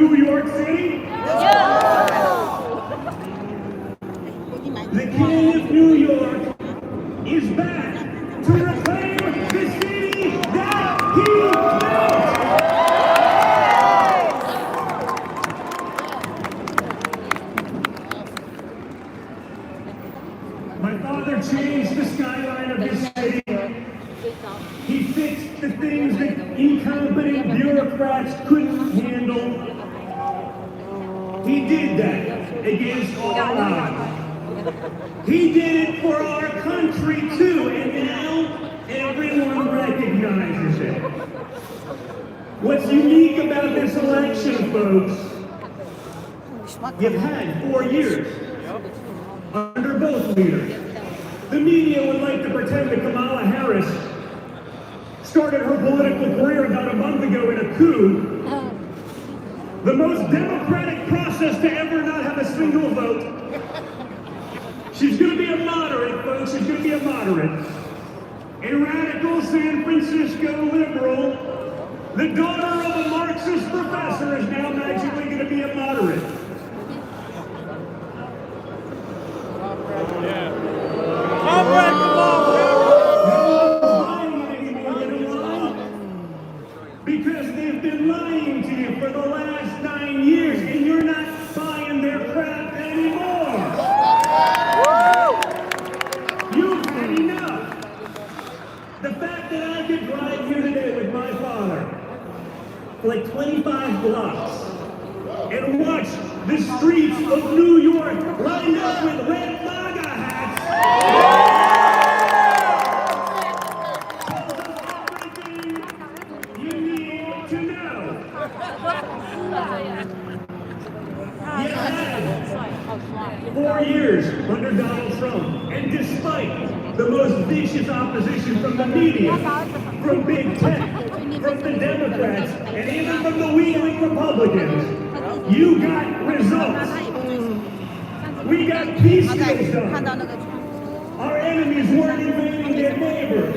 New York City? The king of New York is back to reclaim the city that he built! My father changed the skyline of this city. He fixed the things that incompetent bureaucrats couldn't handle. He did that against all odds. He did it for our country too, and now everyone recognizes it. What's unique about this election, folks, you've had 4 years under both leaders. The media would like to pretend that Kamala Harris started her political career about a month ago in a coup. The most democratic process to ever not have a single vote. She's going to be a moderate, folks. She's going to be a moderate. A radical San Francisco liberal, the daughter of a Marxist professor, is now magically going to be a moderate. Because they've been lying to you for the last 9 years, and you're not buying their crap anymore. You've had enough. The fact that I could drive here today with my father for like 25 blocks and watch the streets of New York lined up with red MAGA hats. You need to know. You had 4 years under Donald Trump, and despite the most vicious opposition from the media, from big tech, from the Democrats, and even from the wheeling Republicans, you got results. We got peace deals done. Our enemies weren't invading their neighbors.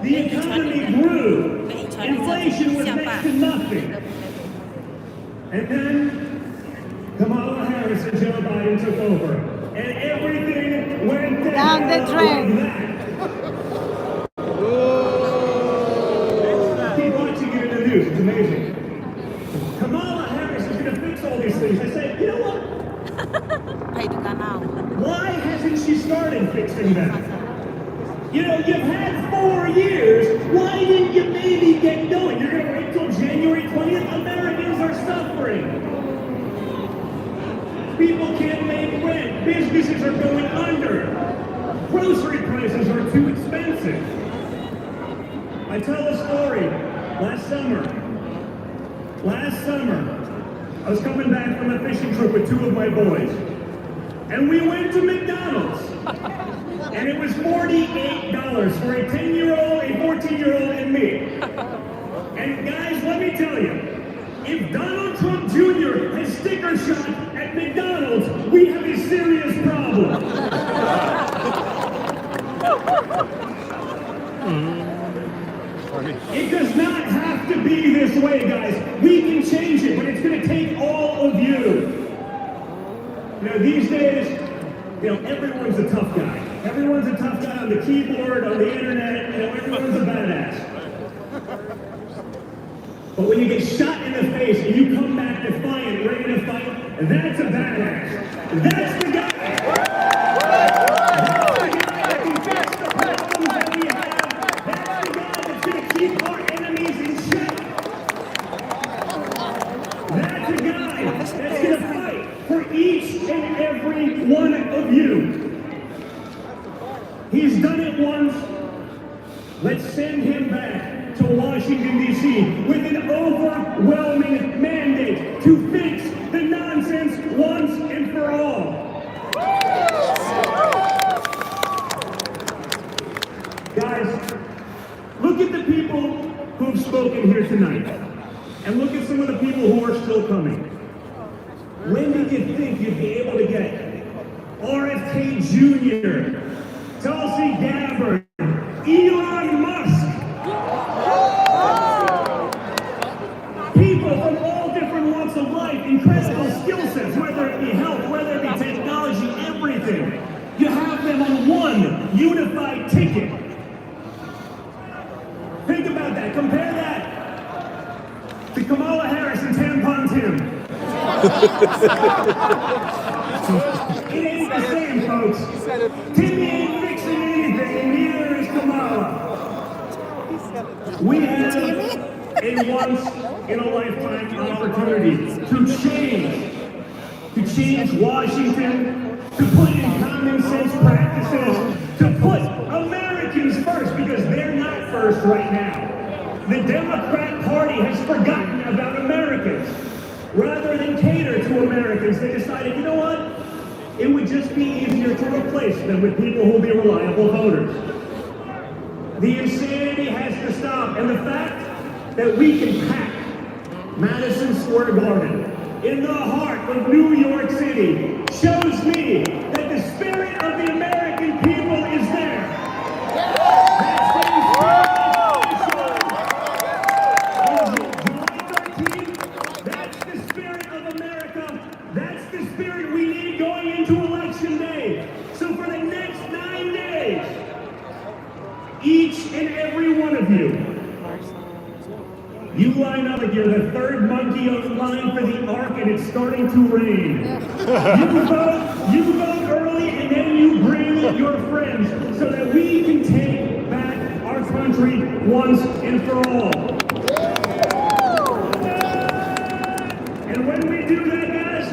The economy grew. Inflation was next to nothing. And then Kamala Harris and Joe Biden took over. And everything went down the drain. Keep watching it in the news. It's amazing. Kamala Harris is going to fix all these things. I said, you know what? Why hasn't she started fixing them? You know, you've had 4 years. Why didn't you maybe get going? You're going to wait till January 20th? Americans are suffering. People can't make rent. Businesses are going under. Grocery prices are too expensive. I tell a story. Last summer, I was coming back from a fishing trip with 2 of my boys. And we went to McDonald's. And it was $48 for a 10-year-old, a 14-year-old, and me. And guys, let me tell you, if Donald Trump Jr. has sticker shock at McDonald's, we have a serious problem. It does not have to be this way, guys. We can change it, but it's going to take all of you. You know, these days, everyone's a tough guy. Everyone's a tough guy on the keyboard, on the internet, everyone's a badass. But when you get shot in the face and you come back defiant, ready to fight, that's a badass. That's the guy. That's the guy that can fix the problems that we have. That's the guy that's going to keep our enemies in check. That's the guy that's going to fight for each and every one of you. He's done it once. Let's send him back to Washington, D.C. with an overwhelming mandate to fix the nonsense once and for all. Guys, look at the people who've spoken here tonight. And look at some of the people who are still coming. When did you think you'd be able to get RFK Jr., Tulsi Gabbard, Elon Musk, people from all different walks of life? life, incredible skill sets, whether it be health, whether it be technology, everything. You have them on one unified ticket. Think about that. Compare that to Kamala Harris and Tampon Tim. It ain't the same, folks. Timmy ain't fixing anything, and neither is Kamala. We have a once-in-a-lifetime opportunity to change Washington, to put in common sense practices, to put Americans first, because they're not first right now. The Democrat Party has forgotten about Americans. Rather than cater to Americans, they decided, you know what? It would just be easier to replace them with people who will be reliable voters. The insanity has to stop, and the fact that we can pack Madison Square Garden in the heart of New York City shows me that the spirit of the American people is there. That's the spirit that's the spirit of America. That's the spirit we need going into Election Day. So for the next 9 days, each and every one of you, you line up like you're the third monkey on the line for the ark and it's starting to rain. You vote early and then you bring your friends so that we can take back our country once and for all. And when we do that, guys,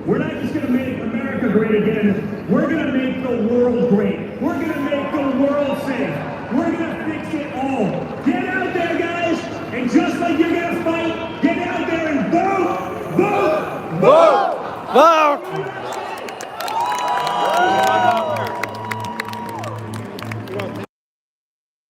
we're not just going to make America great again. We're going to make the world great. We're going to make the world safe. We're going to fix it all. Get out there, guys, and just like you're going to fight, get out there and vote, vote, vote, vote.